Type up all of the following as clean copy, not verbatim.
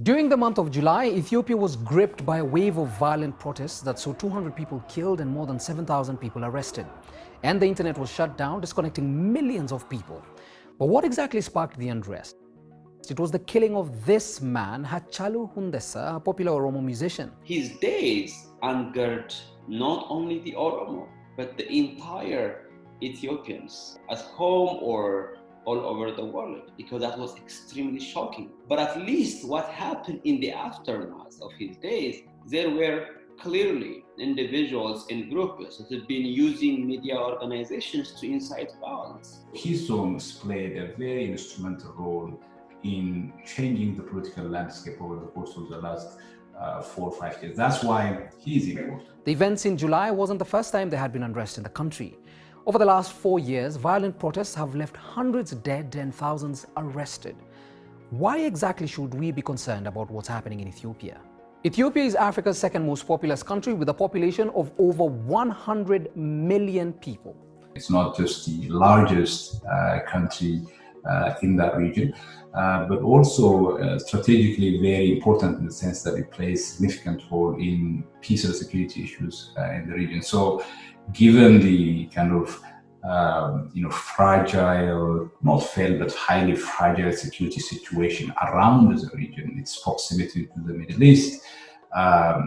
During the month of July, Ethiopia was gripped by a wave of violent protests that saw 200 people killed and more than 7,000 people arrested. And the internet was shut down, disconnecting millions of people. But what exactly sparked the unrest? It was the killing of this man, Hachalu Hundessa, a popular Oromo musician. His days angered not only the Oromo, but the entire Ethiopians at home or all over the world, because that was extremely shocking. But at least what happened in the aftermath of his days, there were clearly individuals and groups that have been using media organizations to incite violence. His songs played a very instrumental role in changing the political landscape over the course of the last 4 or 5 years. That's why he's important. The events in July wasn't the first time there had been unrest in the country. Over the last 4 years, violent protests have left hundreds dead and thousands arrested. Why exactly should we be concerned about what's happening in Ethiopia? Ethiopia is Africa's second most populous country with a population of over 100 million people. It's not just the largest country in that region, but also strategically very important in the sense that it plays a significant role in peace and security issues in the region. So given the kind of fragile, not failed, but highly fragile security situation around the region, its proximity to the Middle East,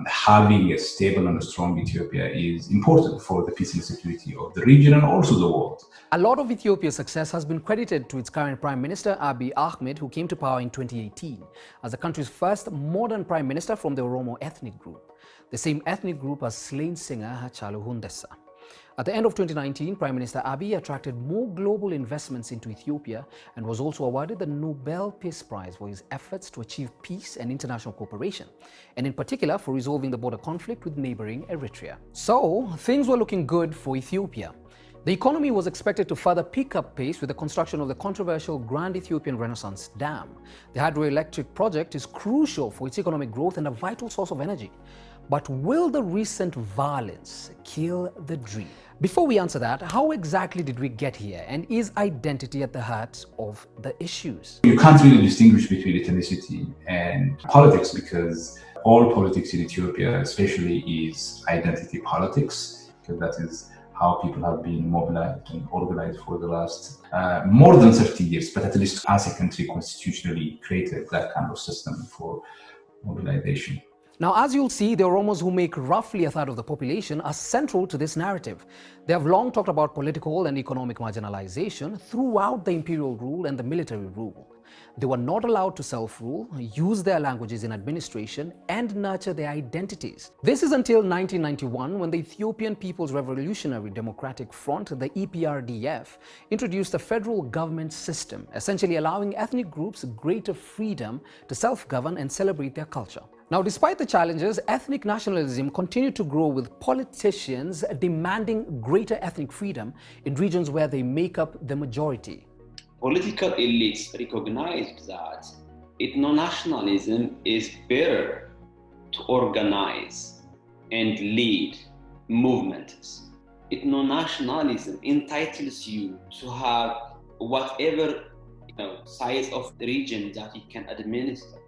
having a stable and a strong Ethiopia is important for the peace and security of the region and also the world. A lot of Ethiopia's success has been credited to its current Prime Minister Abiy Ahmed, who came to power in 2018 as the country's first modern Prime Minister from the Oromo ethnic group. The same ethnic group as slain singer Hachalu Hundessa. At the end of 2019, Prime Minister Abiy attracted more global investments into Ethiopia and was also awarded the Nobel Peace Prize for his efforts to achieve peace and international cooperation, and in particular for resolving the border conflict with neighboring Eritrea. So, things were looking good for Ethiopia. The economy was expected to further pick up pace with the construction of the controversial Grand Ethiopian Renaissance Dam. The hydroelectric project is crucial for its economic growth and a vital source of energy. But will the recent violence kill the dream? Before we answer that, how exactly did we get here, and is identity at the heart of the issues? You can't really distinguish between ethnicity and politics because all politics in Ethiopia especially is identity politics, because that is how people have been mobilized and organized for the last more than 30 years, but at least as a country constitutionally created that kind of system for mobilization. Now, as you'll see, the Oromos, who make roughly a third of the population, are central to this narrative. They have long talked about political and economic marginalization throughout the imperial rule and the military rule. They were not allowed to self-rule, use their languages in administration, and nurture their identities. This is until 1991, when the Ethiopian People's Revolutionary Democratic Front, the EPRDF, introduced a federal government system, essentially allowing ethnic groups greater freedom to self-govern and celebrate their culture. Now, despite the challenges, ethnic nationalism continued to grow, with politicians demanding greater ethnic freedom in regions where they make up the majority. Political elites recognized that ethno-nationalism is better to organize and lead movements. Ethno-nationalism entitles you to have whatever size of the region that you can administer,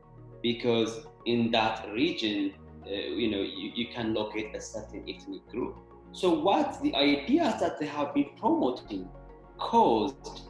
because in that region, you can locate a certain ethnic group. So what the ideas that they have been promoting caused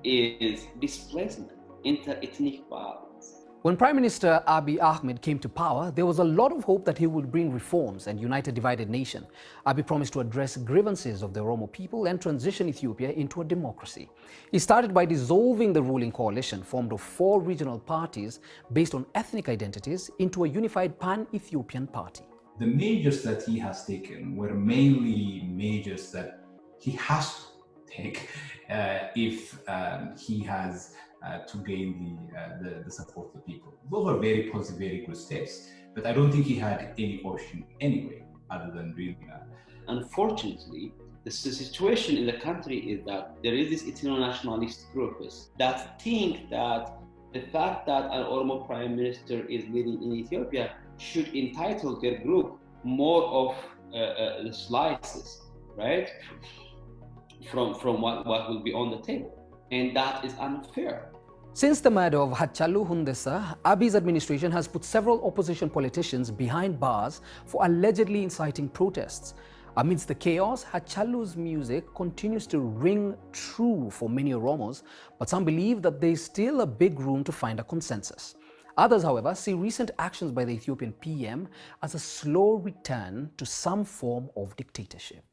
is displacement, inter-ethnic violence. When Prime Minister Abiy Ahmed came to power, there was a lot of hope that he would bring reforms and unite a divided nation. Abiy promised to address grievances of the Oromo people and transition Ethiopia into a democracy. He started by dissolving the ruling coalition, formed of 4 regional parties based on ethnic identities, into a unified pan-Ethiopian party. The measures that he has taken were mainly measures that he has to take if he has to gain the support of the people. Those are very positive, very good steps, but I don't think he had any option anyway other than doing that. Unfortunately, the situation in the country is that there is this ethno-nationalist groups that think that the fact that an Oromo prime minister is leading in Ethiopia should entitle their group more of the slices, right? From what will be on the table. And that is unfair. Since the murder of Hachalu Hundesa, Abiy's administration has put several opposition politicians behind bars for allegedly inciting protests. Amidst the chaos, Hachalu's music continues to ring true for many Oromos, but some believe that there is still a big room to find a consensus. Others, however, see recent actions by the Ethiopian PM as a slow return to some form of dictatorship.